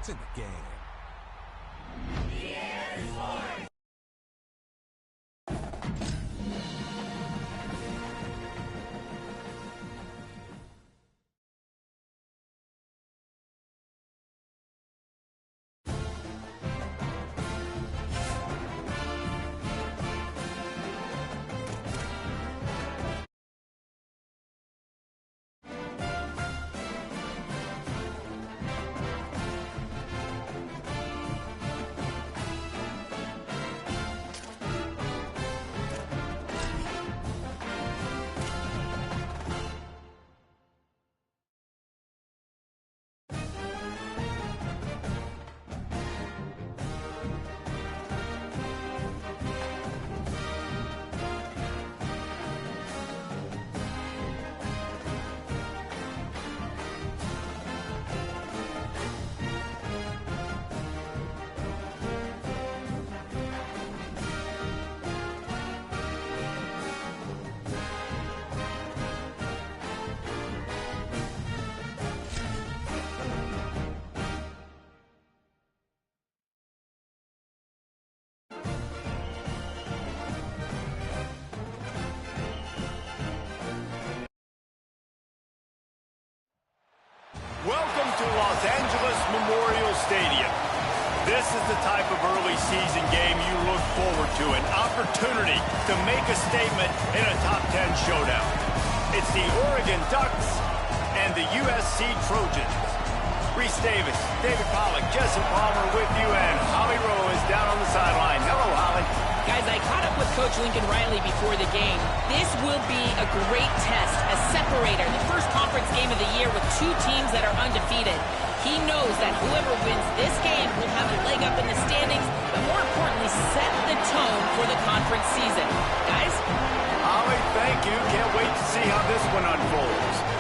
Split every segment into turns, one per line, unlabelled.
It's in the game.
Welcome to Los Angeles Memorial Stadium. This is the type of early season game you look forward to, an opportunity to make a statement in a top 10 showdown. It's the Oregon Ducks and the USC Trojans. Reese Davis, David Pollack, Jesse Palmer with you, and Holly Rowe is down on the sideline. Hello, Holly.
Guys, I caught up with Coach Lincoln Riley before the game. This will be a great test, a separator, the first conference game of the year with two teams that are undefeated. He knows that whoever wins this game will have a leg up in the standings, but more importantly, set the tone for the conference season. Guys?
Holly, thank you. Can't wait to see how this one unfolds.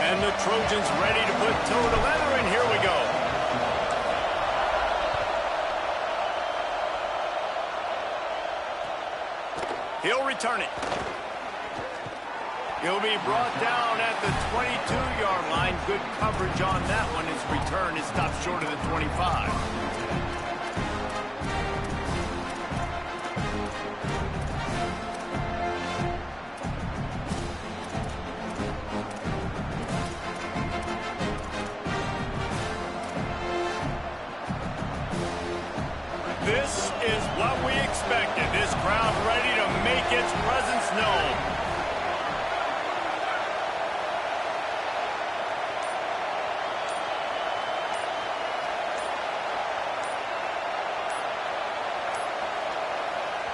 And the Trojans ready to put toe to leather, and here we go. He'll return it. He'll be brought down at the 22-yard line. Good coverage on that one. His return is stopped short of the 25. This is what we expected. This crowd ready to make its presence known.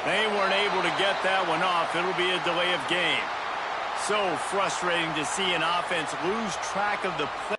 They weren't able to get that one off. It'll be a delay of game. So frustrating to see an offense lose track of the play.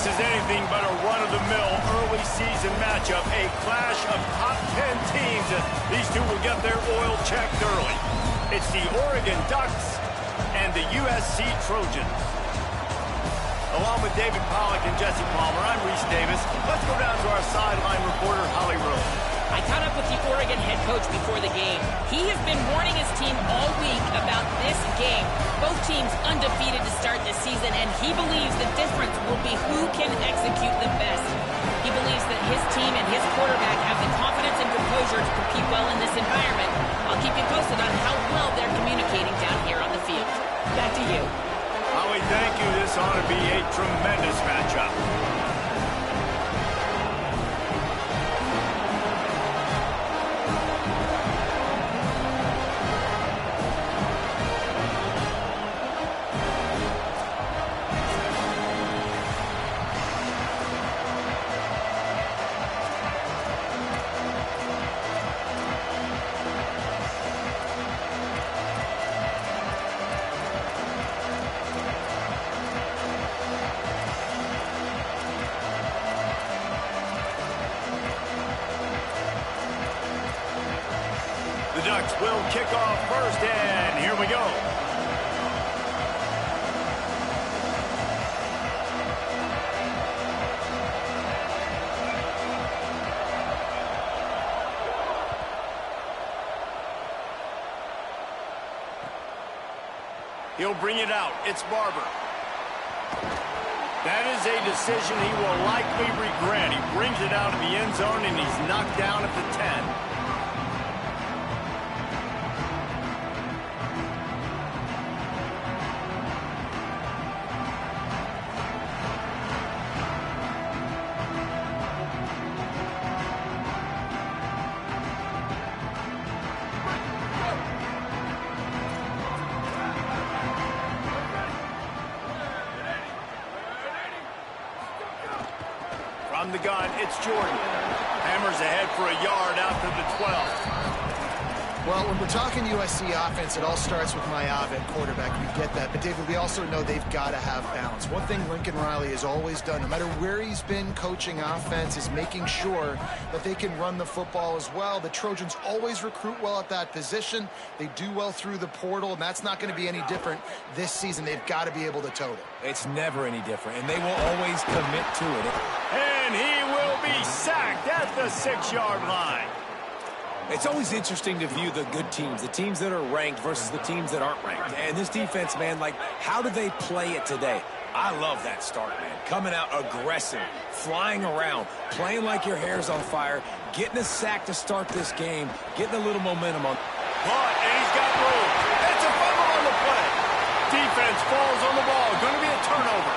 is anything but a run-of-the-mill early season matchup, a clash of top 10 teams as these two will get their oil checked early. It's the Oregon Ducks and the USC Trojans. Along with David Pollack and Jesse Palmer, I'm Reese Davis. Let's go down to our sideline reporter, Holly Rose.
I caught up with the Oregon head coach before the game. He has been warning his team all week about this game. Both teams undefeated to start this season, and he believes the difference will be who can execute the best. He believes that his team and his quarterback have the confidence and composure to compete well in this environment. I'll keep you posted on how well they're communicating down here on the field. Back to you.
Holly, thank you. This ought to be a tremendous matchup. The Ducks will kick off first, and here we go. He'll bring it out. It's Barber. That is a decision he will likely regret. He brings it out of the end zone, and he's knocked down at the 10. From the gun, it's Jordan. Hammers ahead for a yard out to the 12.
Well, when we're talking USC offense, it all starts with Mayav at quarterback. We get that. But, David, we also know they've got to have balance. One thing Lincoln Riley has always done, no matter where he's been coaching offense, is making sure that they can run the football as well. The Trojans always recruit well at that position. They do well through the portal, and that's not going to be any different this season. They've got to be able to tote it.
It's never any different, and they will always commit to it.
And he will be sacked at the 6-yard line.
It's always interesting to view the good teams, the teams that are ranked versus the teams that aren't ranked. And this defense, man, like, how do they play it today? I love that start, man. Coming out aggressive, flying around, playing like your hair's on fire, getting a sack to start this game, getting a little momentum on.
But, and he's got room. It's a fumble on the play. Defense falls on the ball. Going to be a turnover.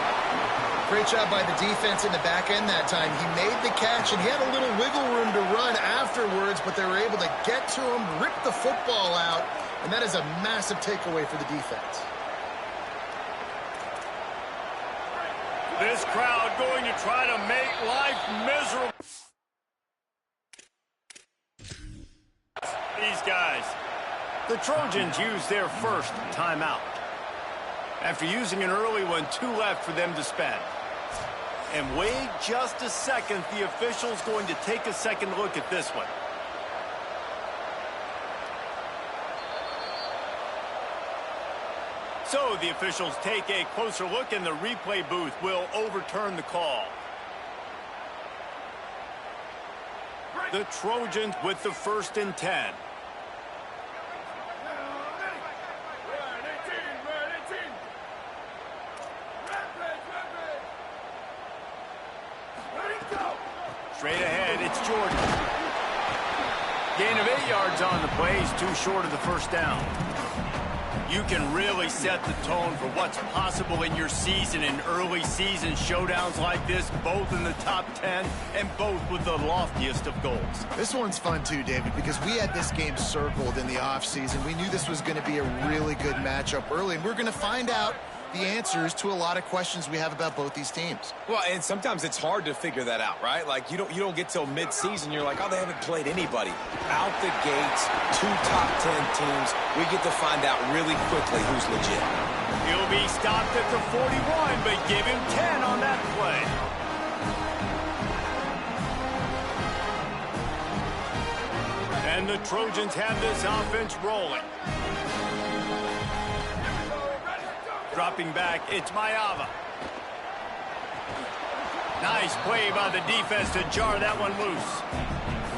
Great job by the defense in the back end that time. He made the catch, and he had a little wiggle room to run afterwards, but they were able to get to him, rip the football out, and that is a massive takeaway for the defense.
This crowd going to try to make life miserable. These guys. The Trojans use their first timeout. After using an early one, 2 left for them to spend. And wait just a second, the official's going to take a second look at this one. So the officials take a closer look, and the replay booth will overturn the call. The Trojans with the 1st and 10. Straight ahead, it's Jordan. Gain of 8 yards on the play. He's too short of the first down. You can really set the tone for what's possible in your season in early season showdowns like this, both in the top 10 and both with the loftiest of goals.
This one's fun too, David, because we had this game circled in the offseason. We knew this was going to be a really good matchup early, and we're going to find out the answers to a lot of questions we have about both these teams.
Well, and sometimes it's hard to figure that out, right? Like, you don't get till mid-season, you're like, oh, they haven't played anybody. Out the gates, 2 top 10 teams, we get to find out really quickly who's legit.
He'll be stopped at the 41, but give him 10 on that play. And the Trojans have this offense rolling. Dropping back, it's Mayava. Nice play by the defense to jar that one loose.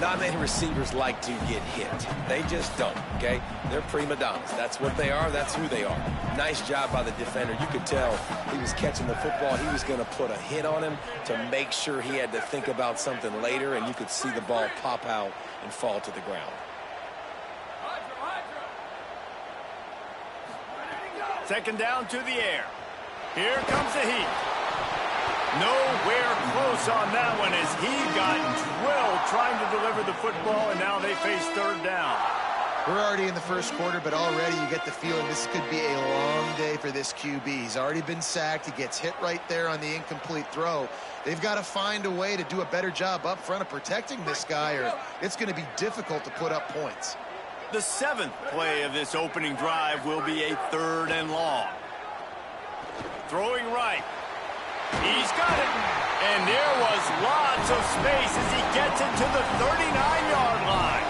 Not many receivers like to get hit. They just don't, okay? They're prima donnas. That's what they are. That's who they are. Nice job by the defender. You could tell he was catching the football. He was going to put a hit on him to make sure he had to think about something later, and you could see the ball pop out and fall to the ground.
Second down to the air. Here comes the heat. Nowhere close on that one as he got drilled trying to deliver the football, and now they face third down.
We're already in the first quarter, but already you get the feeling this could be a long day for this QB. He's already been sacked. He gets hit right there on the incomplete throw. They've got to find a way to do a better job up front of protecting this guy, or it's going to be difficult to put up points.
The 7th play of this opening drive will be a 3rd and long. Throwing right. He's got it. And there was lots of space as he gets it to the 39-yard line.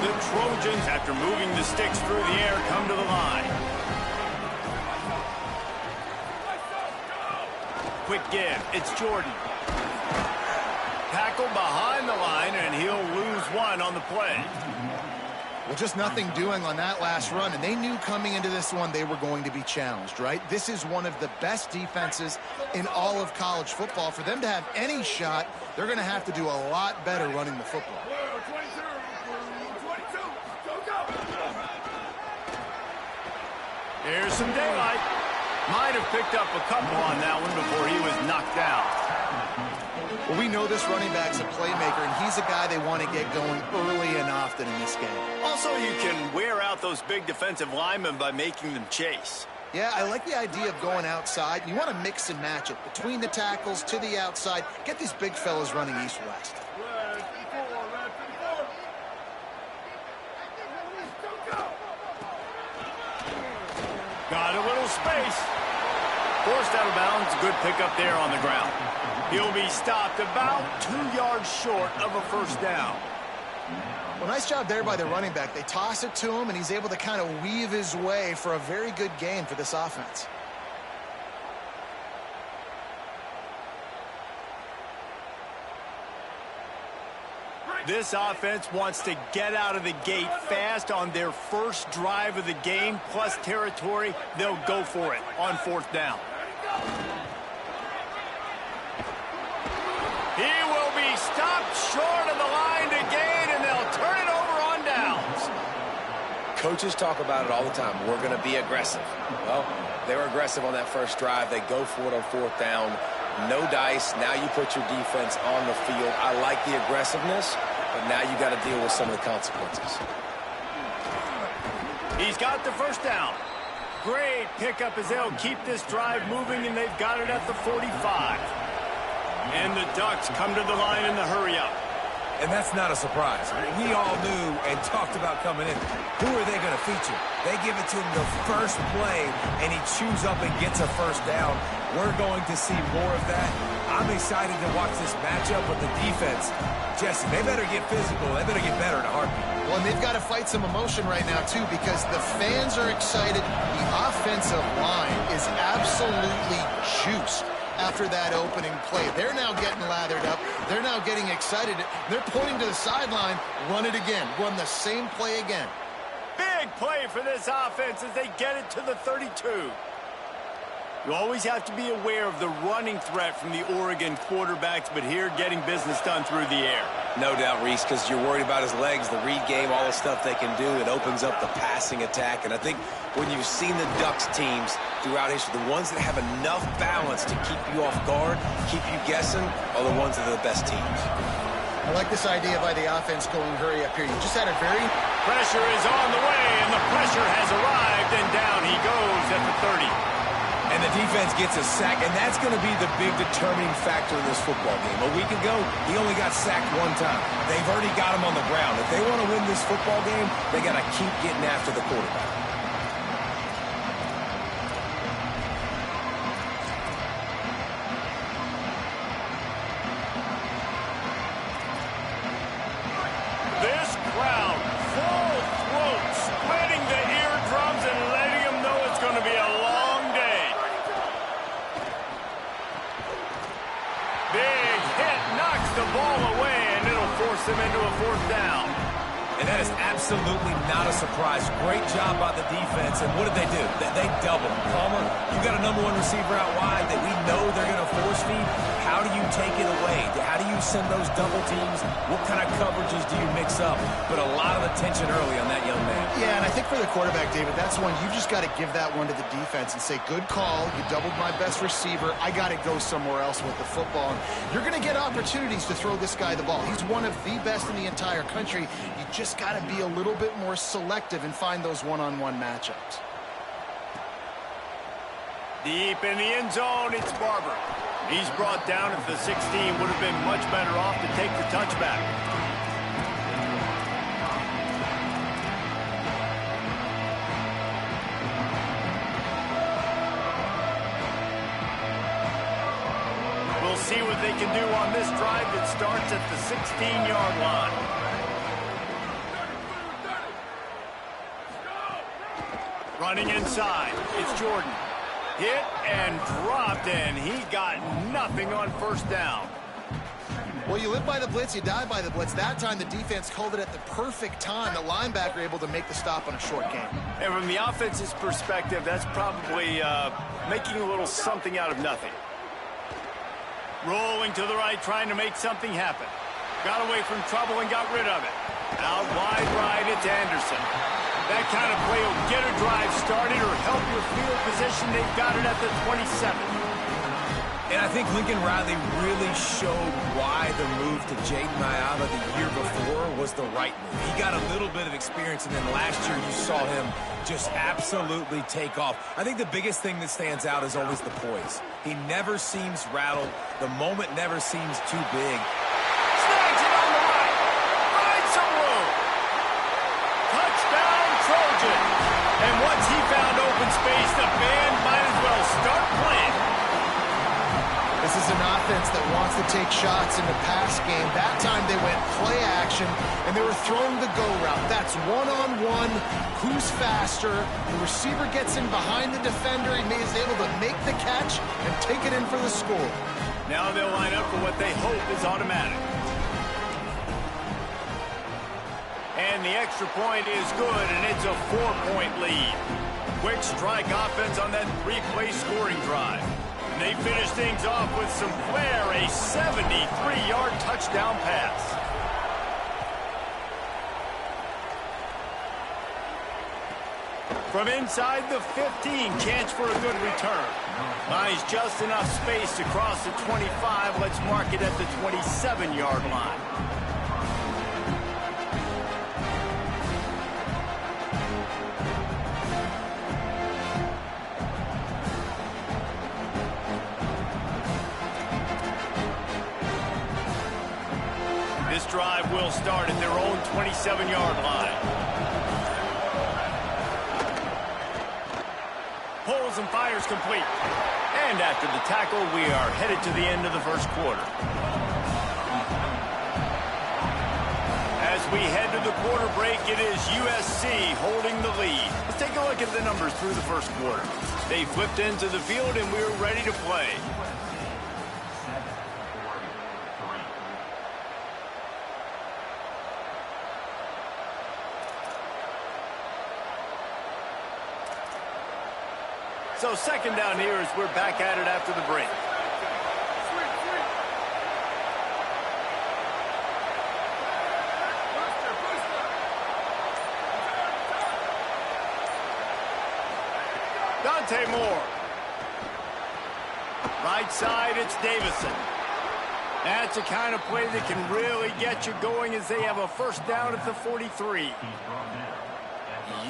The Trojans, after moving the sticks through the air, come to the line. Quick give. It's Jordan. Tackle behind the line, and he'll lose one on the play.
Well, just nothing doing on that last run, and they knew coming into this one they were going to be challenged, right? This is one of the best defenses in all of college football. For them to have any shot, they're going to have to do a lot better running the football.
Here's some daylight. Might have picked up a couple on that one before he was knocked down.
Well, we know this running back's a playmaker, and he's a guy they want to get going early and often in this game.
Also, you can wear out those big defensive linemen by making them chase.
Yeah, I like the idea of going outside. You want to mix and match it between the tackles to the outside. Get these big fellas running east-west.
Got a little space. Forced out of bounds. Good pickup there on the ground. He'll be stopped about 2 yards short of a first down.
Well, nice job there by the running back. They toss it to him, and he's able to kind of weave his way for a very good game for this offense.
This offense wants to get out of the gate fast on their first drive of the game, plus territory. They'll go for it on 4th down. He will be stopped short of the line to gain, and they'll turn it over on downs.
Coaches talk about it all the time. We're going to be aggressive. Well, they were aggressive on that first drive. They go for it on 4th down. No dice. Now you put your defense on the field. I like the aggressiveness, but now you got to deal with some of the consequences.
He's got the first down. Great pickup as they'll keep this drive moving, and they've got it at the 45. And the Ducks come to the line in the hurry-up.
And that's not a surprise. We all knew and talked about coming in. Who are they going to feature? They give it to him the first play, and he chews up and gets a first down. We're going to see more of that. I'm excited to watch this matchup with the defense. Jesse, they better get physical. They better get better in a heartbeat.
Well, and they've got to fight some emotion right now, too, because the fans are excited. The offensive line is absolutely juiced after that opening play. They're now getting lathered up. They're now getting excited. They're pointing to the sideline. Run it again. Run the same play again.
Big play for this offense as they get it to the 32. You always have to be aware of the running threat from the Oregon quarterbacks, but here getting business done through the air.
No doubt, Reese, because you're worried about his legs, the read game, all the stuff they can do. It opens up the passing attack. And I think when you've seen the Ducks teams throughout history, the ones that have enough balance to keep you off guard, keep you guessing, are the ones that are the best teams.
I like this idea by the offense going hurry up here. You just had a very...
Pressure is on the way, and the pressure has arrived, and down he goes at the 30.
And the defense gets a sack, and that's going to be the big determining factor in this football game. A week ago, he only got sacked one time. They've already got him on the ground. If they want to win this football game, they got to keep getting after the quarterback. not a surprise. Great job by the defense. And what did they do? They doubled. Palmer, you got a number one receiver out wide that we know they're going to force feed. How do you take it away? How do you send those double teams? What kind of coverages do you mix up? But a lot of attention early on that young man.
Yeah, and I think for the quarterback, David, that's one you just got to give that one to the defense and say, good call. You doubled my best receiver. I got to go somewhere else with the football. And you're going to get opportunities to throw this guy the ball. He's one of the best in the entire country. You just got to be a little bit more selective and find those one-on-one matchups.
Deep in the end zone, it's Barber. He's brought down at the 16. Would have been much better off to take the touchback. We'll see what they can do on this drive that starts at the 16-yard line. Running inside, it's Jordan. Hit and dropped, and he got nothing on first down.
Well, you live by the blitz, you die by the blitz. That time, the defense called it at the perfect time. The linebacker able to make the stop on a short game.
And from the offense's perspective, that's probably making a little something out of nothing. Rolling to the right, trying to make something happen. Got away from trouble and got rid of it. Out wide right, it's Anderson. That kind of play will get a drive started or help your field position. They've got it at the 27.
And I think Lincoln Riley really showed why the move to Jaden Mayava the year before was the right move. He got a little bit of experience, and then last year you saw him just absolutely take off. I think the biggest thing that stands out is always the poise. He never seems rattled. The moment never seems too big.
Snags it on the right. Finds some room. Touchdown, Trojan. And once he found open space, the band might as well start playing.
This is an offense that wants to take shots in the pass game. That time they went play action, and they were throwing the go route. That's one-on-one. Who's faster? The receiver gets in behind the defender. He is able to make the catch and take it in for the score.
Now they'll line up for what they hope is automatic. And the extra point is good, and it's a 4-point lead. Quick strike offense on that 3-play scoring drive. And they finish things off with some flair, a 73-yard touchdown pass. From inside the 15, chance for a good return. Buys just enough space to cross the 25. Let's mark it at the 27-yard line. This drive will start at their own 27-yard line. Pulls and fires complete. And after the tackle, we are headed to the end of the first quarter. As we head to the quarter break, it is USC holding the lead. Let's take a look at the numbers through the first quarter. They flipped into the field, and we're ready to play. So second down here as we're back at it after the break. Dante Moore. Right side, it's Davison. That's the kind of play that can really get you going as they have a first down at the 43.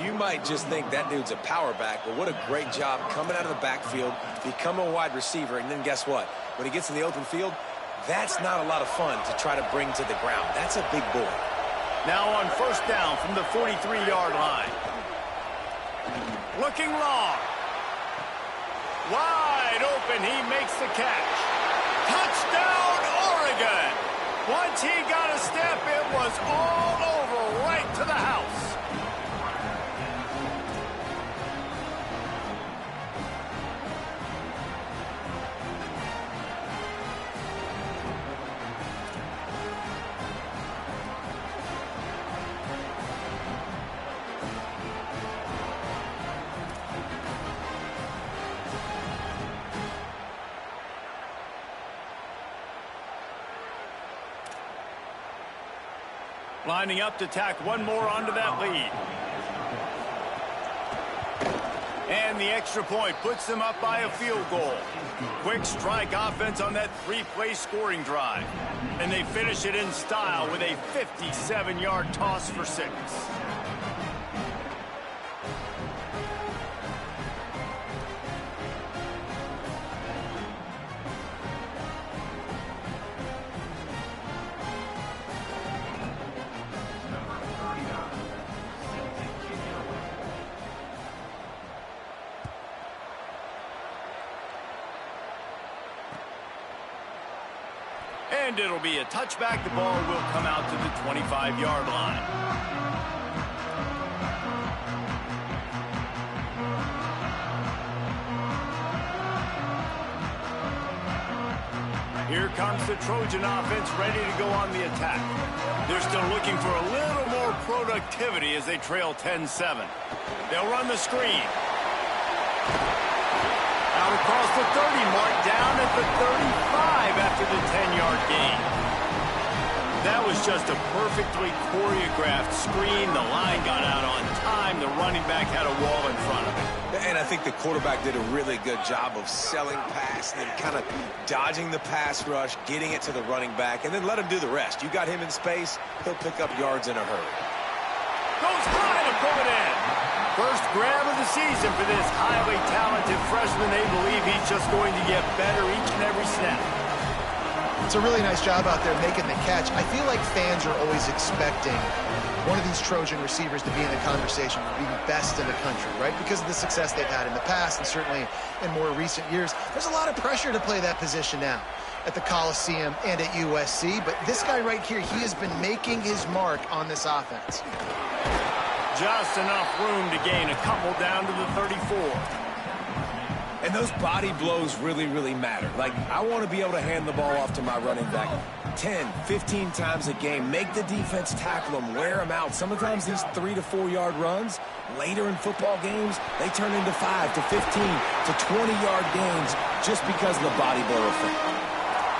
You might just think that dude's a power back, but what a great job coming out of the backfield, become a wide receiver, and then guess what? When he gets in the open field, that's not a lot of fun to try to bring to the ground. That's a big boy.
Now on first down from the 43-yard line. Looking long. Wide open, he makes the catch. Touchdown, Oregon! Once he got a step, it was all over right to the house. Lining up to tack one more onto that lead. And the extra point puts them up by a field goal. Quick strike offense on that three-play scoring drive. And they finish it in style with a 57-yard toss for 6. And it'll be a touchback. The ball will come out to the 25-yard line. Here comes the Trojan offense ready to go on the attack. They're still looking for a little more productivity as they trail 10-7. They'll run the screen. Out across the 30, mark down at the 35 after the 10-yard gain. That was just a perfectly choreographed screen. The line got out on time. The running back had a wall in front of him.
And I think the quarterback did a really good job of selling pass, and then kind of dodging the pass rush, getting it to the running back, and then let him do the rest. You got him in space, he'll pick up yards in a hurry.
Goes high to pull it in. First grab of the season for this highly talented freshman. They believe he's just going to get better each and every snap.
It's a really nice job out there making the catch. I feel like fans are always expecting one of these Trojan receivers to be in the conversation for being best in the country, right? Because of the success they've had in the past and certainly in more recent years. There's a lot of pressure to play that position now at the Coliseum and at USC. But this guy right here, he has been making his mark on this offense.
Just enough room to gain a couple down to the 34.
And those body blows really, really matter. Like, I want to be able to hand the ball off to my running back 10, 15 times a game. Make the defense tackle them, wear them out. Sometimes these 3 to 4 yard runs, later in football games, they turn into 5 to 15 to 20-yard gains just because of the body blow effect.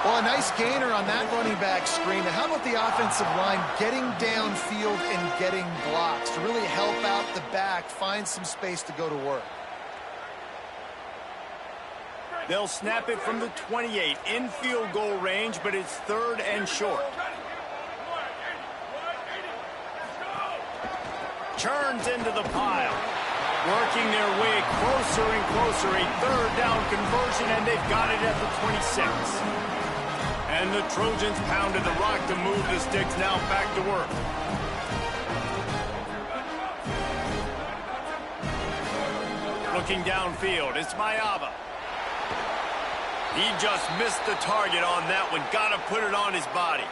Well, a nice gainer on that running back screen. Now, how about the offensive line getting downfield and getting blocks to really help out the back, find some space to go to work?
They'll snap it from the 28 in field goal range, but it's 3rd and short. Churns into the pile. Working their way closer and closer. A 3rd down conversion, and they've got it at the 26. And the Trojans pounded the rock to move the sticks. Now back to work. Looking downfield, it's Mayava. He just missed the target on that one. Got to put it on his body.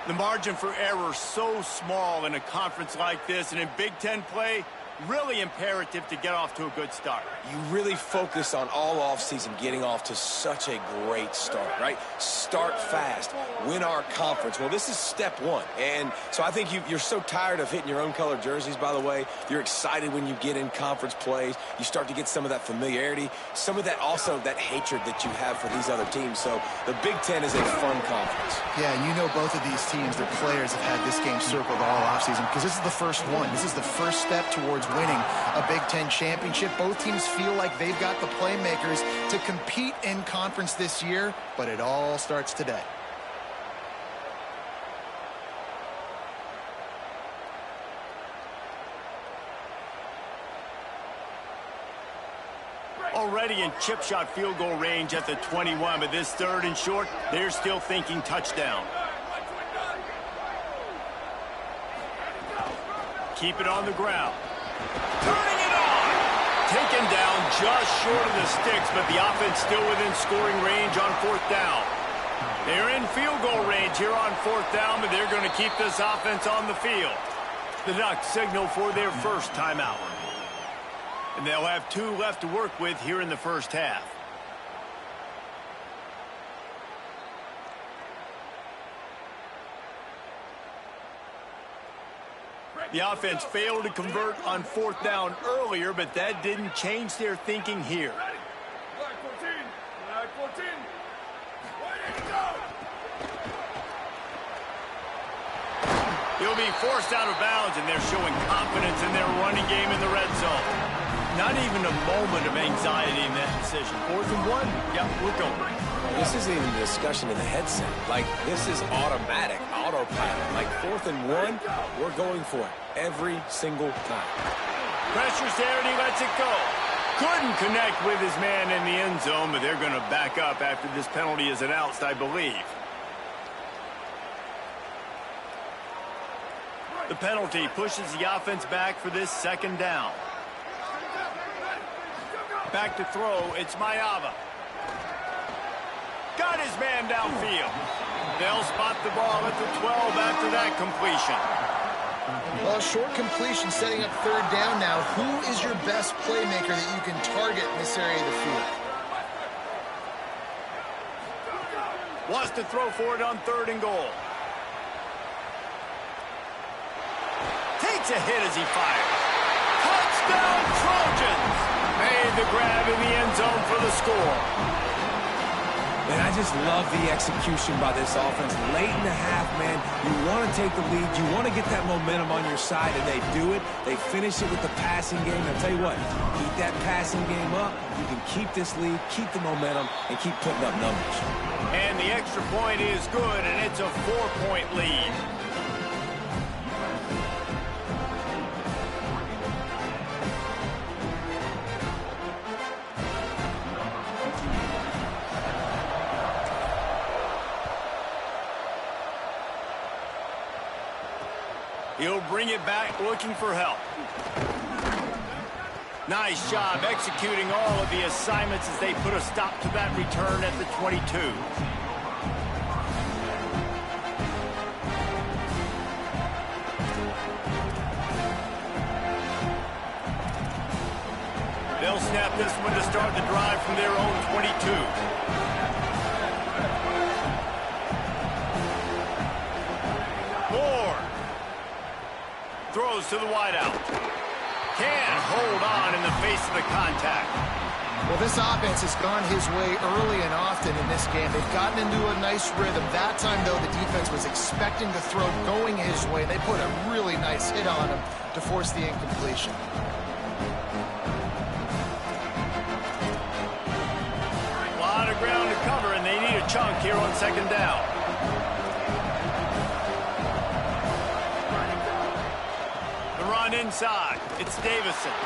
The margin for error so small in a conference like this, and in Big Ten play, really imperative to get off to a good start.
You really focus on all offseason getting off to such a great start, right? Start fast, win our conference. Well, this is step one. And so I think you're so tired of hitting your own color jerseys, by the way. You're excited when you get in conference plays. You start to get some of that familiarity, some of that also that hatred that you have for these other teams. So the Big Ten is a fun conference.
Yeah, and you know both of these teams, their players have had this game circled all offseason because this is the first one. This is the first step towards winning a Big Ten championship. Both teams feel like they've got the playmakers to compete in conference this year, but it all starts today.
Already in chip shot field goal range at the 21, but this 3rd and short, they're still thinking touchdown. Keep it on the ground. Turning it on! Taken down just short of the sticks, but the offense still within scoring range on 4th down. They're in field goal range here on 4th down, but they're going to keep this offense on the field. The Ducks signal for their first timeout. And they'll have 2 left to work with here in the first half. The offense failed to convert on 4th down earlier, but that didn't change their thinking here. He'll He'll be forced out of bounds, and they're showing confidence in their running game in the red zone. Not even a moment of anxiety in that decision. 4th and 1, yeah, we're going.
This isn't even a discussion in the headset. Like, this is automatic, autopilot. Like, 4th and 1, we're going for it every single time.
Pressure's there, and he lets it go. Couldn't connect with his man in the end zone, but they're going to back up after this penalty is announced, I believe. The penalty pushes the offense back for this 2nd down. Back to throw, it's Mayava. Got his man downfield. They'll spot the ball at the 12 after that completion.
Well, short completion setting up 3rd down now. Who is your best playmaker that you can target in this area of the field?
Wants to throw for it on 3rd and goal. Takes a hit as he fires. Touchdown Trojans! Made the grab in the end zone for the score.
And I just love the execution by this offense. Late in the half, man, you want to take the lead. You want to get that momentum on your side, and they do it. They finish it with the passing game. I'll tell you what, keep that passing game up. You can keep this lead, keep the momentum, and keep putting up numbers.
And the extra point is good, and it's a 4-point lead. He'll bring it back looking for help. Nice job executing all of the assignments as they put a stop to that return at the 22. They'll snap this one to start the drive from their own 22. Throws to the wideout. Can't hold on in the face of the contact.
Well, this offense has gone his way early and often in this game. They've gotten into a nice rhythm. That time, though, the defense was expecting the throw going his way. They put a really nice hit on him to force the incompletion.
A lot of ground to cover, and they need a chunk here on 2nd down. Inside, it's Davison.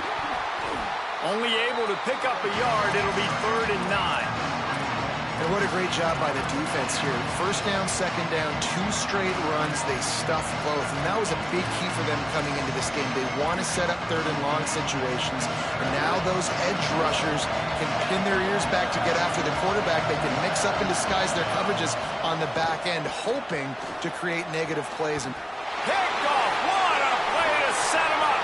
Only able to pick up a yard. It'll be 3rd and 9.
And what a great job by the defense here. 1st down, 2nd down, 2 straight runs. They stuffed both, and that was a big key for them coming into this game. They want to set up 3rd and long situations, and now those edge rushers can pin their ears back to get after the quarterback. They can mix up and disguise their coverages on the back end, hoping to create negative plays. And
picked off. What a play to set him up.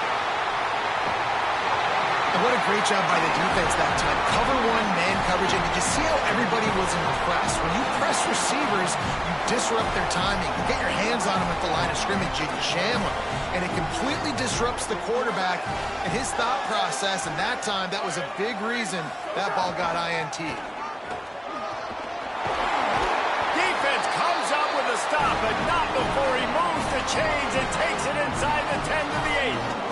And what a great job by the defense that time. Cover 1, man coverage, and did you see how everybody was impressed? When you press receivers, you disrupt their timing. You get your hands on them at the line of scrimmage, you jam them, and it completely disrupts the quarterback and his thought process, and that time, that was a big reason that ball got INT.
Defense comes up with a stop, but not before he moves the chains and takes it inside the 10 to the 8.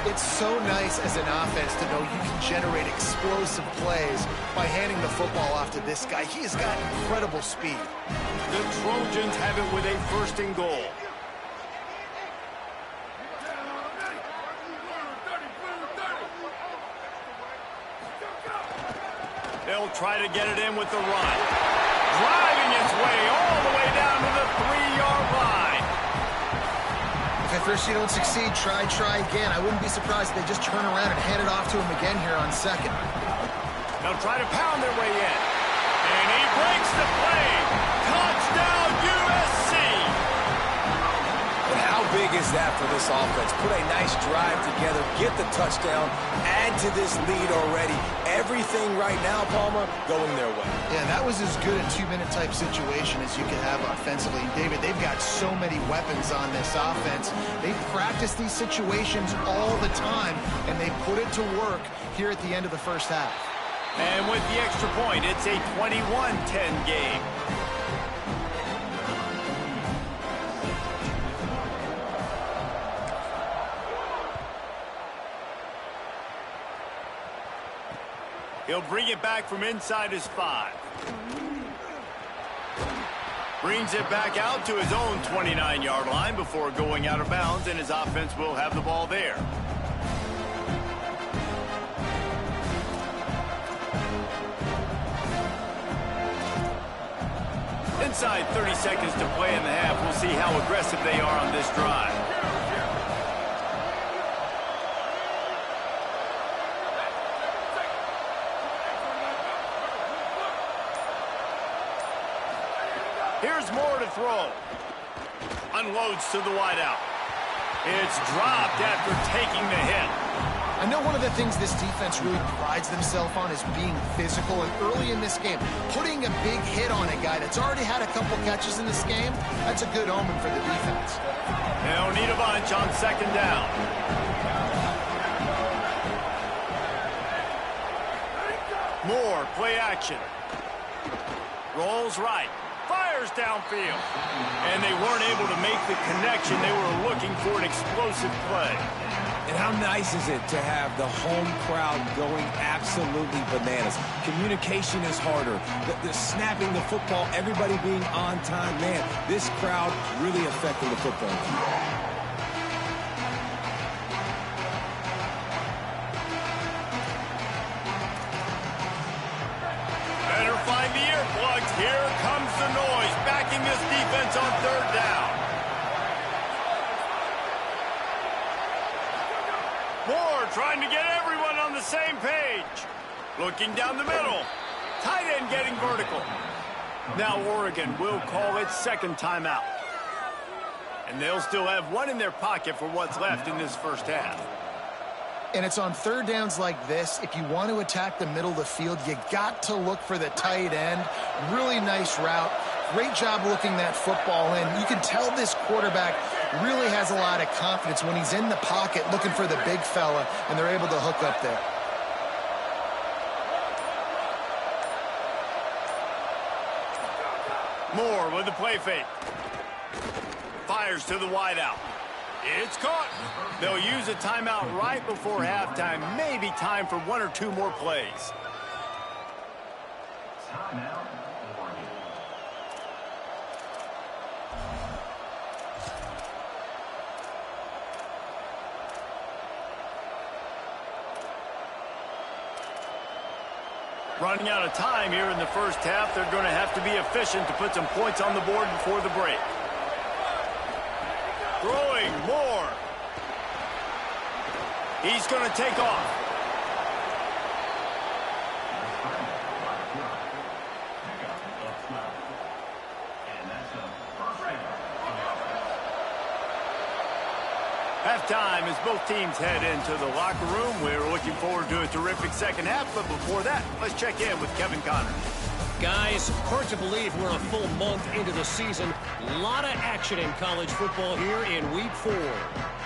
It's so nice as an offense to know you can generate explosive plays by handing the football off to this guy. He has got incredible speed.
The Trojans have it with a 1st and goal. They'll try to get it in with the run. Driving its way all the way down to the 3-yard line.
If at first you don't succeed, try again. I wouldn't be surprised if they just turn around and hand it off to him again here on 2nd.
They'll try to pound their way in. And he breaks the play. Touchdown, USC.
And how big is that for this offense? Put a nice drive together, get the touchdown, add to this lead already. Everything right now, Palmer, going their way.
Yeah, that was as good a 2-minute type situation as you could have offensively. And David, they've got so many weapons on this offense. They practice these situations all the time, and they put it to work here at the end of the 1st half.
And with the extra point, it's a 21-10 game. He'll bring it back from inside his 5. Brings it back out to his own 29-yard line before going out of bounds, and his offense will have the ball there. Inside 30 seconds to play in the half. We'll see how aggressive they are on this drive. Here's Moore to throw. Unloads to the wideout. It's dropped after taking the hit.
I know one of the things this defense really prides themselves on is being physical, and early in this game, putting a big hit on a guy that's already had a couple catches in this game, that's a good omen for the defense.
They'll need a bunch on 2nd down. Moore, play action. Rolls right. Fires downfield. And they weren't able to make the connection. They were looking for an explosive play.
And how nice is it to have the home crowd going absolutely bananas? Communication is harder. The snapping the football, everybody being on time. Man, this crowd really affecting the football team.
Better find the earplugs. Here comes the noise, backing this defense on 3rd down. Moore trying to get everyone on the same page. Looking down the middle. Tight end getting vertical. Now Oregon will call its 2nd timeout. And they'll still have one in their pocket for what's left in this first half.
And it's on 3rd downs like this. If you want to attack the middle of the field, you got to look for the tight end. Really nice route. Great job looking that football in. You can tell this quarterback really has a lot of confidence when he's in the pocket looking for the big fella, and they're able to hook up there.
Moore with the play fake. Fires to the wideout. It's caught. They'll use a timeout right before halftime. Maybe time for 1 or 2 more plays.
Timeout.
Running out of time here in the first half. They're going to have to be efficient to put some points on the board before the break. Throwing Moore. He's going to take off. Halftime as both teams head into the locker room. We're looking forward to a terrific second half, but before that, let's check in with Kevin Connors.
Guys, hard to believe we're a full month into the season. A lot of action in college football here in Week 4.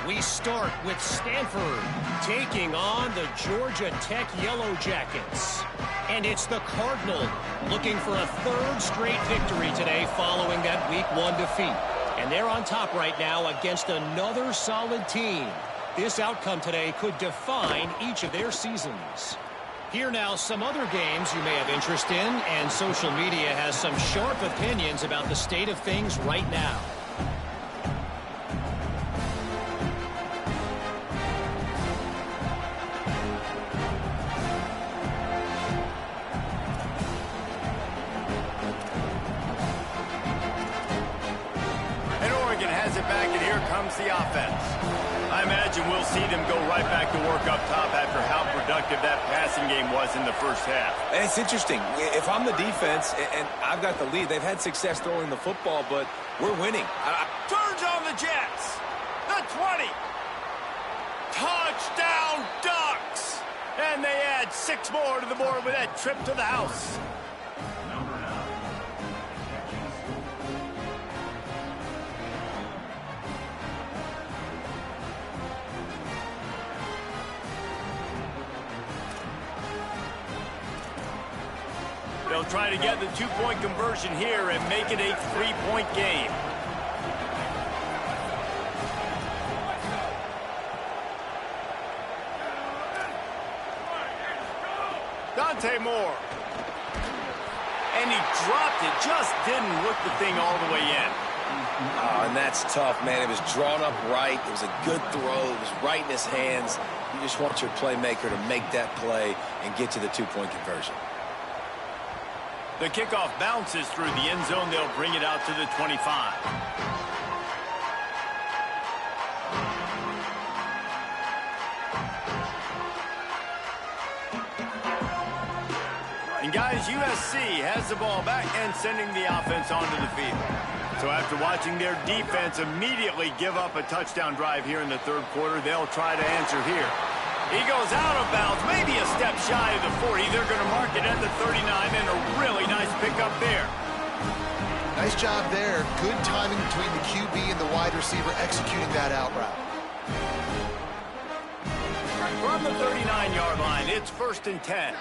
We start with Stanford taking on the Georgia Tech Yellow Jackets. And it's the Cardinal looking for a 3rd straight victory today following that Week 1 defeat. And they're on top right now against another solid team. This outcome today could define each of their seasons. Here now, some other games you may have interest in, and social media has some sharp opinions about the state of things right now.
The offense. I imagine we'll see them go right back to work up top after how productive that passing game was in the first half.
And it's interesting. If I'm the defense and I've got the lead, they've had success throwing the football, but we're winning.
Turns on the Jets. The 20. Touchdown Ducks. And they add 6 more to the board with that trip to the house. They'll try to get the 2-point conversion here and make it a 3-point game. Dante Moore. And he dropped it, just didn't look the thing all the way in.
Oh, and that's tough, man. It was drawn up right. It was a good throw. It was right in his hands. You just want your playmaker to make that play and get to the two-point conversion.
The kickoff bounces through the end zone. They'll bring it out to the 25. And guys, USC has the ball back and sending the offense onto the field. So after watching their defense immediately give up a touchdown drive here in the third quarter, they'll try to answer here. He goes out of bounds, maybe a step shy of the 40. They're going to mark it at the 39, and a really nice pickup there.
Nice job there. Good timing between the QB and the wide receiver executing that out route.
From the 39-yard line, it's 1st and 10.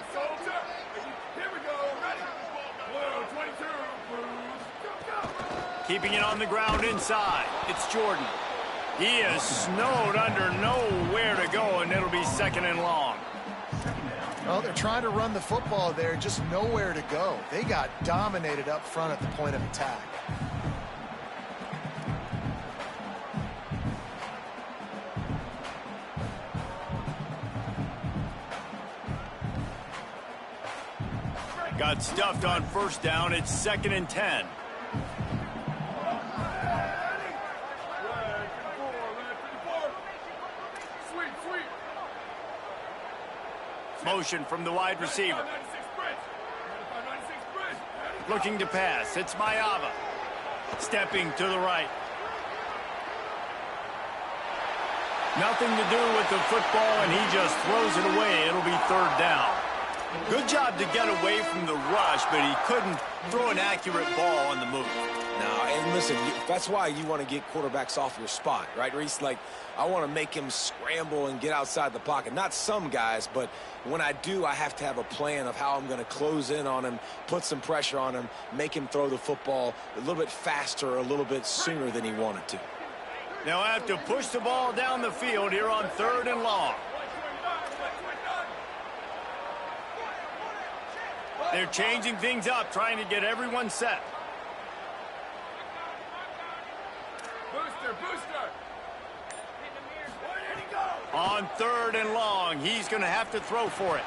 Keeping it on the ground inside. It's Jordan. He is snowed under, nowhere to go, and it'll be 2nd and long.
Well, they're trying to run the football there, just nowhere to go. They got dominated up front at the point of attack.
Got stuffed on 1st down. It's 2nd and 10. Motion from the wide receiver. Looking to pass. It's Mayava. Stepping to the right. Nothing to do with the football, and he just throws it away. It'll be 3rd down. Good job to get away from the rush, but he couldn't throw an accurate ball on the move.
No, and listen, that's why you want to get quarterbacks off your spot, right, Reese? Like, I want to make him scramble and get outside the pocket. Not some guys, but when I do, I have to have a plan of how I'm going to close in on him, put some pressure on him, make him throw the football a little bit faster, a little bit sooner than he wanted to.
They'll have to push the ball down the field here on 3rd and long. They're changing things up, trying to get everyone set. On 3rd and long, he's going to have to throw for it.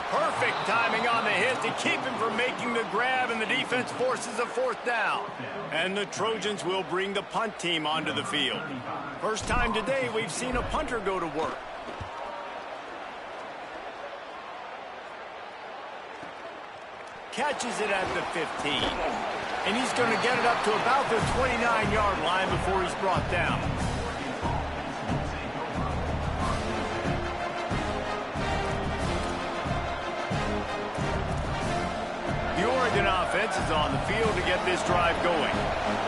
Perfect timing on the hit to keep him from making the grab, and the defense forces a 4th down. And the Trojans will bring the punt team onto the field. First time today we've seen a punter go to work. Catches it at the 15. And he's going to get it up to about the 29-yard line before he's brought down. The Oregon offense is on the field to get this drive going.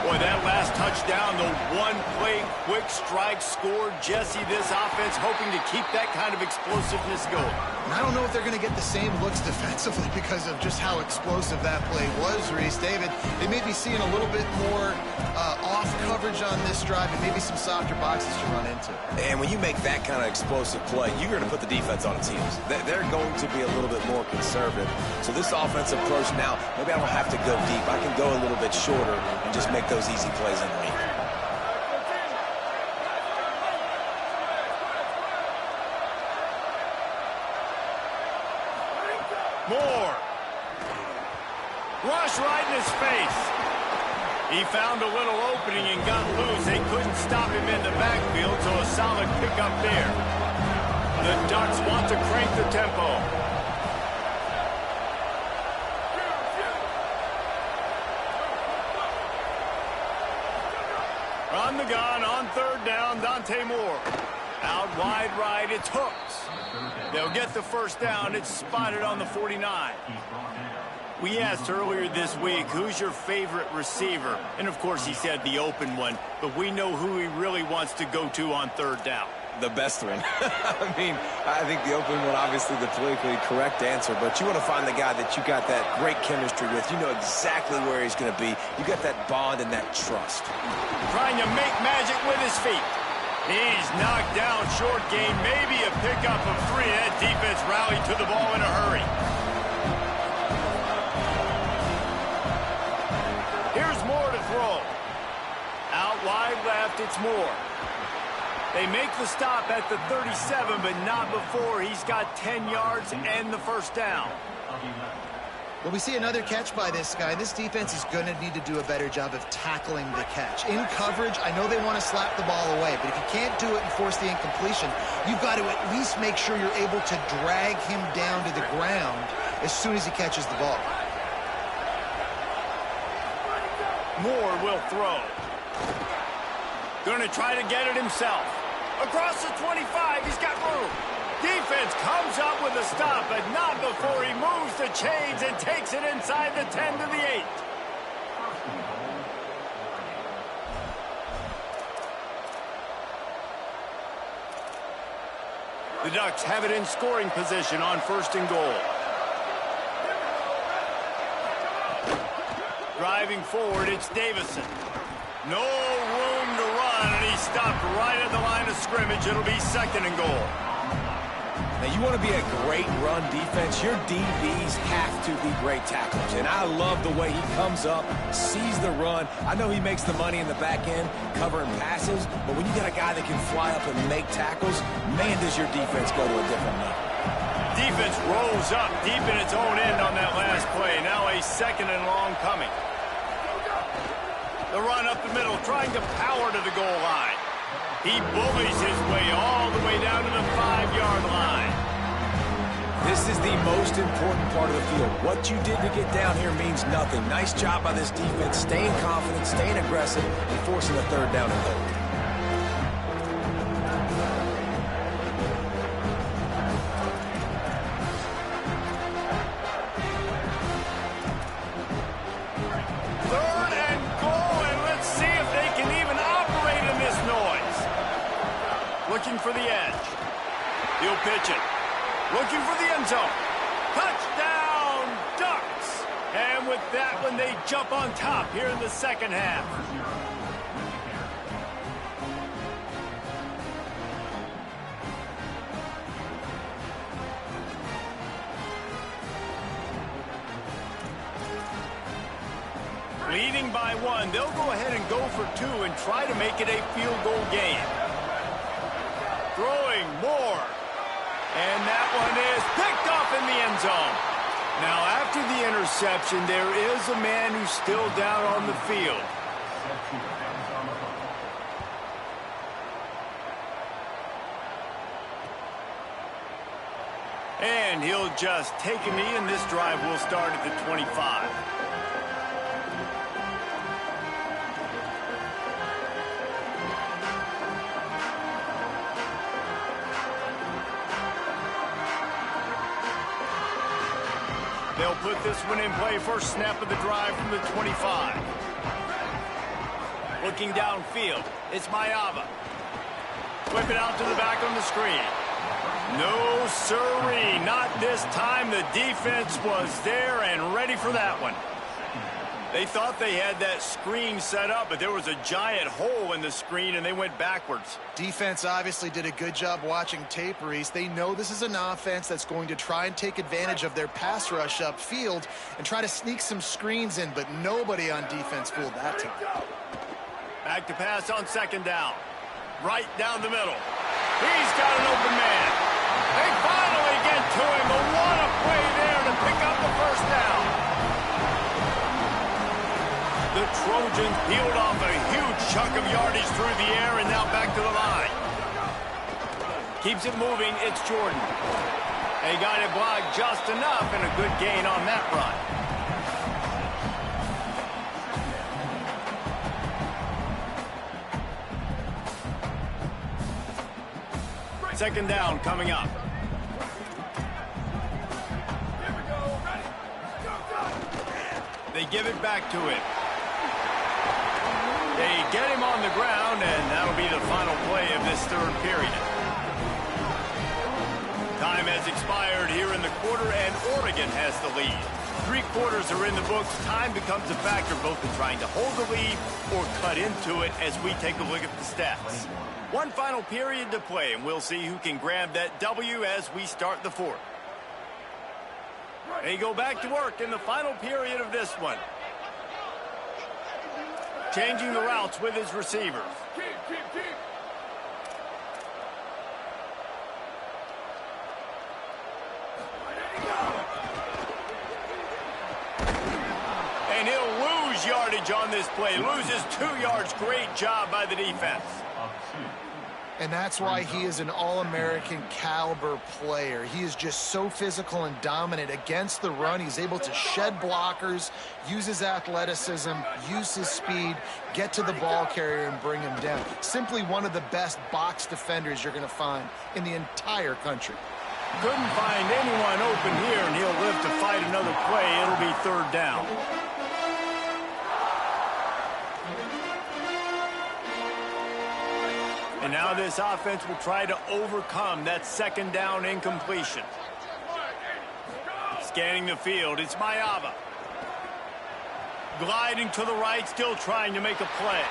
Boy, that last touchdown, the one-play quick strike score. Jesse, this offense hoping to keep that kind of explosiveness going.
I don't know if they're going to get the same looks defensively because of just how explosive that play was, Reese. David, they may be seeing a little bit more off coverage on this drive and maybe some softer boxes to run into.
And when you make that kind of explosive play, you're going to put the defense on its heels. They're going to be a little bit more conservative. So this offensive approach now, maybe I don't have to go deep. I can go a little bit shorter and just make those easy plays underneath.
Moore. Rush right in his face. He found a little opening and got loose. They couldn't stop him in the backfield, so a solid pickup there. The Ducks want to crank the tempo. On the gun, on 3rd down, Dante Moore. Out wide right, it's Hooks. They'll get the 1st down. It's spotted on the 49. We asked earlier this week, who's your favorite receiver? And, of course, he said the open one. But we know who he really wants to go to on 3rd down.
The best one. I mean, I think the open one, obviously the politically correct answer, but you want to find the guy that you got that great chemistry with. You know exactly where he's going to be. You got that bond and that trust.
Trying to make magic with his feet. He's knocked down short gain, maybe a pickup of 3. That defense rallied to the ball in a hurry. left, it's Moore. They make the stop at the 37, but not before he's got 10 yards and the first down.
Well, we see another catch by this guy. This defense is going to need to do a better job of tackling the catch. In coverage, I know they want to slap the ball away, but if you can't do it and force the incompletion, you've got to at least make sure you're able to drag him down to the ground as soon as he catches the ball.
Moore will throw. Going to try to get it himself. Across the 25, he's got room. Defense comes up with a stop, but not before he moves the chains and takes it inside the 10 to the 8. The Ducks have it in scoring position on 1st and goal. Driving forward, it's Davison. No room to run, and he stopped right at the line of scrimmage. It'll be 2nd and goal.
Now, you want to be a great run defense, your DBs have to be great tacklers. And I love the way he comes up, sees the run. I know he makes the money in the back end, covering passes, but when you got a guy that can fly up and make tackles, man, does your defense go to a different level.
Defense rolls up deep in its own end on that last play. Now a 2nd and long coming. The run up the middle, trying to power to the goal line. He bullies his way all the way down to the 5-yard line.
This is the most important part of the field. What you did to get down here means nothing. Nice job by this defense, staying confident, staying aggressive, and forcing a 3rd down and goal.
Looking for the edge. He'll pitch it. Looking for the end zone. Touchdown, Ducks! And with that one, they jump on top here in the 2nd half. Leading by 1, they'll go ahead and go for 2 and try to make it a field goal game. Throwing Moore. And that one is picked off in the end zone. Now, after the interception, there is a man who's still down on the field. And he'll just take a knee, and this drive will start at the 25. They'll put this one in play. First snap of the drive from the 25. Looking downfield, it's Mayava. Whip it out to the back on the screen. No siree, not this time. The defense was there and ready for that one. They thought they had that screen set up, but there was a giant hole in the screen, and they went backwards.
Defense obviously did a good job watching tape, Reese. They know this is an offense that's going to try and take advantage of their pass rush upfield and try to sneak some screens in, but nobody on defense fooled that time.
Back to pass on 2nd down. Right down the middle. He's got an open man. They finally get to him, but what a play there to pick up the first down. The Trojans peeled off a huge chunk of yardage through the air and now back to the line. Keeps it moving, it's Jordan. They got it blocked just enough and a good gain on that run. Second down coming up. They give it back to him. They get him on the ground, and that'll be the final play of this 3rd period. Time has expired here in the quarter, and Oregon has the lead. 3 quarters are in the books. Time becomes a factor both in trying to hold the lead or cut into it as we take a look at the stats. One final period to play, and we'll see who can grab that W as we start the 4th. They go back to work in the final period of this one. Changing the routes with his receivers. lose yardage on this play. Loses 2 yards. Great job by the defense.
And that's why he is an All-American caliber player. He is just so physical and dominant against the run. He's able to shed blockers, use his athleticism, use his speed, get to the ball carrier and bring him down. Simply one of the best box defenders you're going to find in the entire country.
Couldn't find anyone open here, and he'll live to fight another play. It'll be 3rd down. And now this offense will try to overcome that 2nd down incompletion. Scanning the field, it's Mayava. Gliding to the right, still trying to make a play.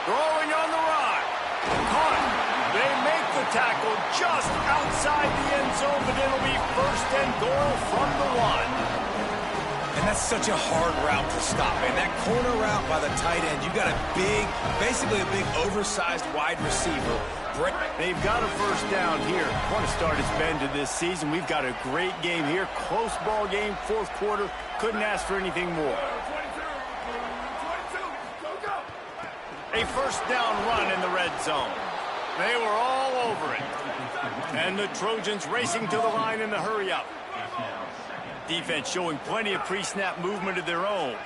Throwing on the run. Caught. They make the tackle just outside the end zone, but it'll be 1st and goal from the 1.
And that's such a hard route to stop, man. That corner route by the tight end, you got a big, basically a big oversized wide receiver.
They've got a 1st down here. What a start it's been to this season. We've got a great game here. Close ball game, 4th quarter. Couldn't ask for anything more. A 1st down run in the red zone. They were all over it. And the Trojans racing to the line in the hurry-up. Defense showing plenty of pre-snap movement of their own.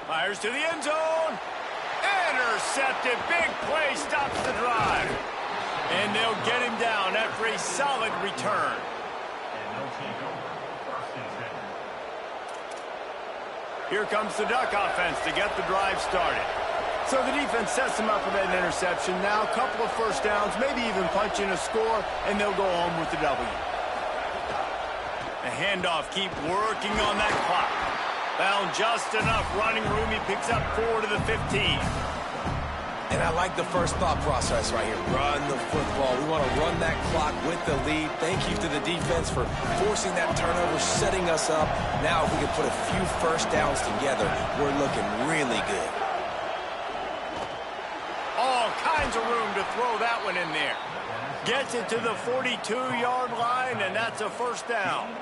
Fires to the end zone. Intercepted. Big play stops the drive. And they'll get him down after a solid return. Here comes the Duck offense to get the drive started. So the defense sets them up with that interception. Now a couple of 1st downs, maybe even punching a score, and they'll go home with the W. The handoff, keep working on that clock. Found just enough running room. He picks up 4 to the 15.
And I like the first thought process right here. Run the football. We want to run that clock with the lead. Thank you to the defense for forcing that turnover, setting us up. Now if we can put a few 1st downs together, we're looking really good.
All kinds of room to throw that one in there. Gets it to the 42-yard line, and that's a 1st down.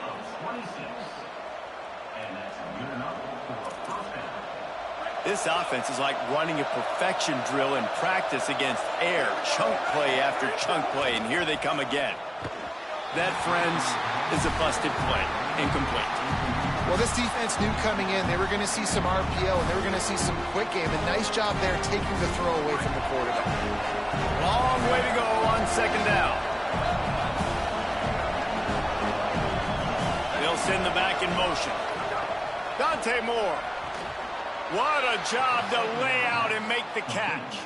This offense is like running a perfection drill in practice against air. Chunk play after chunk play, and here they come again. That, friends, is a busted play. Incomplete.
Well, this defense knew coming in they were going to see some RPO and they were going to see some quick game. A nice job there taking the throw away from the quarterback.
Long way to go on 2nd down. They'll send the back in motion. Dante Moore. What a job to lay out and make the catch.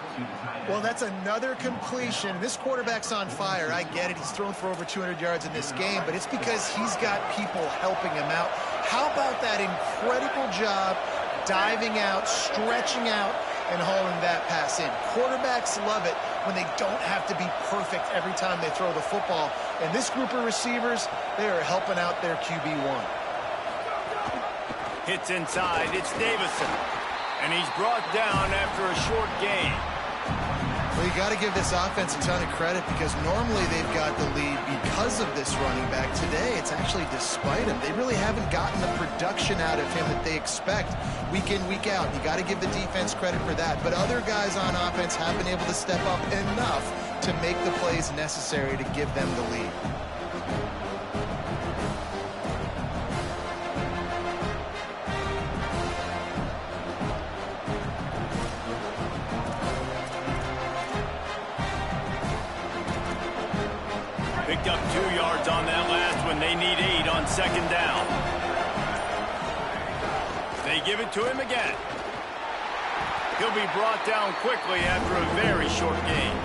Well, that's another completion. This quarterback's on fire. I get it. He's thrown for over 200 yards in this game, but it's because he's got people helping him out. How about that incredible job diving out, stretching out, and hauling that pass in? Quarterbacks love it when they don't have to be perfect every time they throw the football. And this group of receivers, they are helping out their QB1.
Hits inside. It's Davison. And he's brought down after a short gain.
Well, you got to give this offense a ton of credit because normally they've got the lead because of this running back. Today, it's actually despite him. They really haven't gotten the production out of him that they expect week in, week out. You got to give the defense credit for that. But other guys on offense have been able to step up enough to make the plays necessary to give them the lead.
Picked up 2 yards on that last one. They need 8 on 2nd down. They give it to him again. He'll be brought down quickly after a very short game.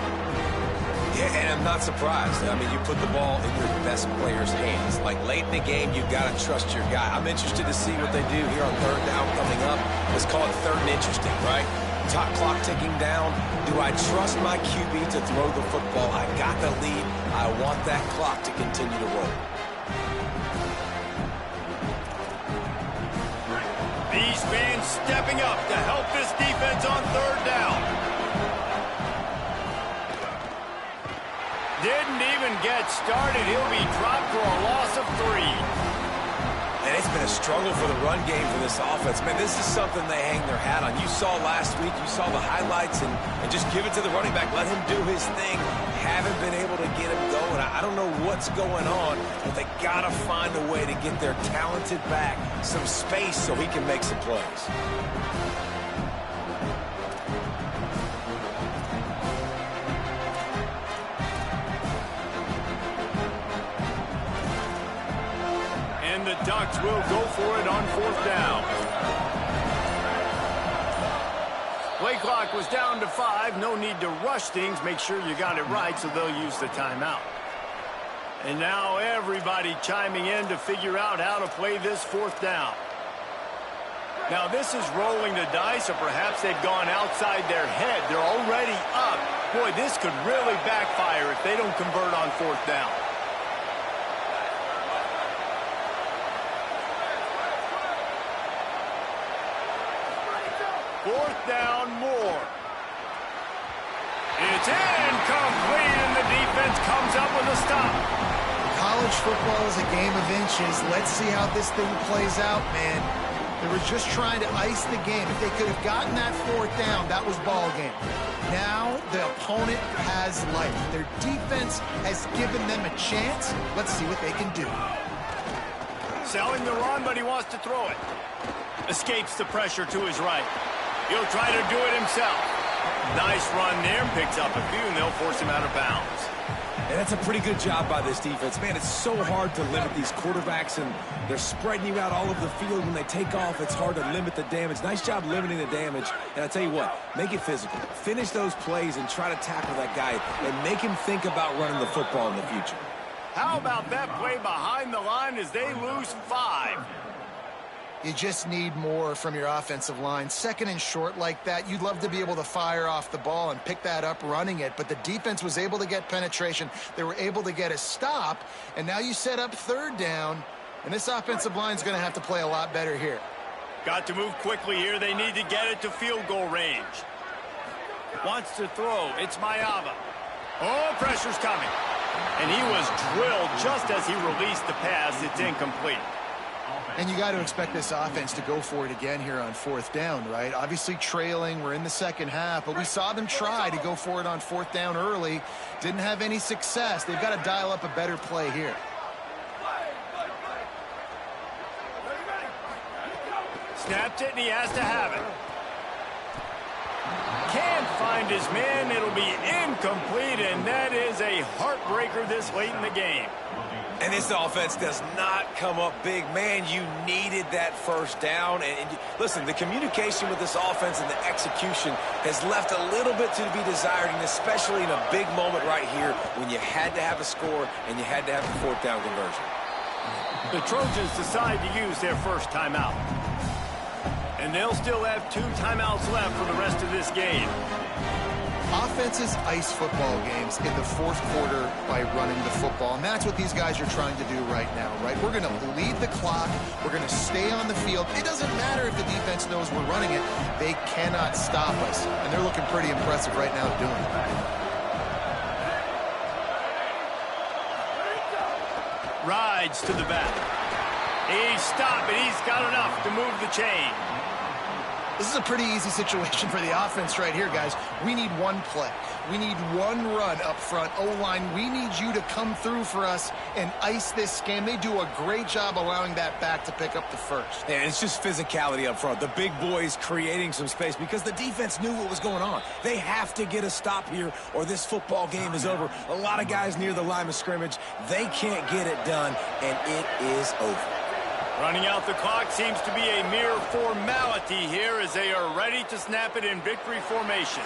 Yeah, and I'm not surprised. I mean, you put the ball in your best player's hands. Like, late in the game, you've got to trust your guy. I'm interested to see what they do here on 3rd down coming up. Let's call it 3rd and interesting, right? Top clock ticking down. Do I trust my QB to throw the football? I got the lead. I want that clock to continue to roll.
These fans stepping up to help this defense on 3rd down. Didn't even get started. He'll be dropped for a loss of 3.
And it's been a struggle for the run game for this offense. Man, this is something they hang their hat on. You saw last week, you saw the highlights, and just give it to the running back. Let him do his thing. Haven't been able to get him going. I don't know what's going on, but they got to find a way to get their talented back some space so he can make some plays.
And the Ducks will go for it on 4th down. Play clock was down to 5. No need to rush things. Make sure you got it right, so they'll use the timeout. And now everybody chiming in to figure out how to play this 4th down. Now this is rolling the dice, or perhaps they've gone outside their head. They're already up. Boy, this could really backfire if they don't convert on 4th down. Fourth down, more. It's incomplete, and the defense comes up with a stop.
College football is a game of inches. Let's see how this thing plays out, man. They were just trying to ice the game. If they could have gotten that 4th down, that was ball game. Now the opponent has life. Their defense has given them a chance. Let's see what they can do.
Selling the run, but he wants to throw it. Escapes the pressure to his right. He'll try to do it himself. Nice run there. Picks up a few, and they'll force him out of bounds.
And that's a pretty good job by this defense. Man, it's so hard to limit these quarterbacks, and they're spreading you out all over the field. When they take off, it's hard to limit the damage. Nice job limiting the damage. And I tell you what, make it physical. Finish those plays and try to tackle that guy and make him think about running the football in the future.
How about that play behind the line as they lose 5?
You just need more from your offensive line. 2nd and short like that, you'd love to be able to fire off the ball and pick that up running it, but the defense was able to get penetration. They were able to get a stop, and now you set up 3rd down, and this offensive line is going to have to play a lot better here.
Got to move quickly here. They need to get it to field goal range. Wants to throw. It's Mayava. Oh, pressure's coming. And he was drilled just as he released the pass. It's incomplete.
And you got to expect this offense to go for it again here on 4th down, right? Obviously trailing, we're in the 2nd half, but we saw them try to go for it on 4th down early. Didn't have any success. They've got to dial up a better play here.
Snapped it, and he has to have it. Can't find his man. It'll be incomplete, and that is a heartbreaker this late in the game.
And this offense does not come up big. Man, you needed that 1st down. And listen, the communication with this offense and the execution has left a little bit to be desired, and especially in a big moment right here when you had to have a score and you had to have the 4th down conversion.
The Trojans decide to use their first timeout. And they'll still have 2 timeouts left for the rest of this game.
Offenses ice football games in the 4th quarter by running the football, and that's what these guys are trying to do right now, right? We're going to lead the clock. We're going to stay on the field. It doesn't matter if the defense knows we're running it. They cannot stop us, and they're looking pretty impressive right now doing it.
Rides to the back. He's stopped, and he's got enough to move the chain.
This is a pretty easy situation for the offense right here, guys. We need one play. We need one run up front. O-line, we need you to come through for us and ice this game. They do a great job allowing that back to pick up the first.
And it's just physicality up front. The big boys creating some space because the defense knew what was going on. They have to get a stop here or this football game is over. A lot of guys near the line of scrimmage. They can't get it done, and it is over.
Running out the clock seems to be a mere formality here as they are ready to snap it in victory formation.